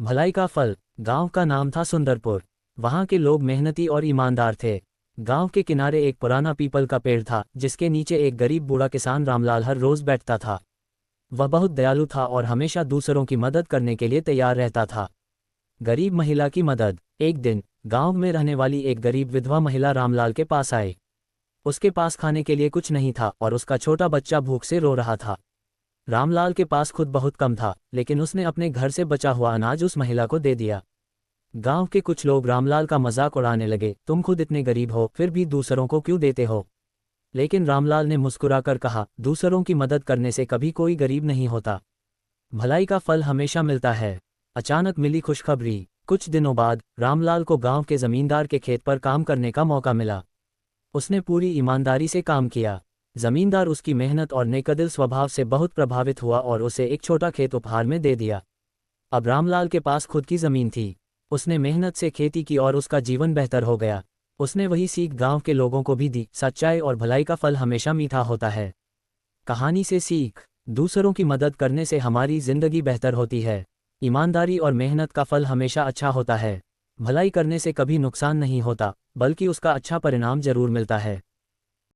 भलाई का फल। गांव का नाम था सुंदरपुर। वहां के लोग मेहनती और ईमानदार थे। गांव के किनारे एक पुराना पीपल का पेड़ था जिसके नीचे एक गरीब बूढ़ा किसान रामलाल हर रोज बैठता था। वह बहुत दयालु था और हमेशा दूसरों की मदद करने के लिए तैयार रहता था। गरीब महिला की मदद। एक दिन गांव में रहने वाली एक गरीब विधवा महिला रामलाल के पास आई। उसके पास खाने के लिए कुछ नहीं था और उसका छोटा बच्चा भूख से रो रहा था। रामलाल के पास खुद बहुत कम था, लेकिन उसने अपने घर से बचा हुआ अनाज उस महिला को दे दिया। गांव के कुछ लोग रामलाल का मजाक उड़ाने लगे, तुम खुद इतने गरीब हो फिर भी दूसरों को क्यों देते हो। लेकिन रामलाल ने मुस्कुराकर कहा, दूसरों की मदद करने से कभी कोई गरीब नहीं होता। भलाई का फल हमेशा मिलता है। अचानक मिली खुशखबरी। कुछ दिनों बाद रामलाल को गांव के जमींदार के खेत पर काम करने का मौका मिला। उसने पूरी ईमानदारी से काम किया। जमींदार उसकी मेहनत और नेकदिल स्वभाव से बहुत प्रभावित हुआ और उसे एक छोटा खेत उपहार में दे दिया। अब रामलाल के पास खुद की जमीन थी। उसने मेहनत से खेती की और उसका जीवन बेहतर हो गया। उसने वही सीख गांव के लोगों को भी दी, सच्चाई और भलाई का फल हमेशा मीठा होता है। कहानी से सीख। दूसरों की मदद करने से हमारी जिंदगी बेहतर होती है। ईमानदारी और मेहनत का फल हमेशा अच्छा होता है। भलाई करने से कभी नुकसान नहीं होता, बल्कि उसका अच्छा परिणाम जरूर मिलता है।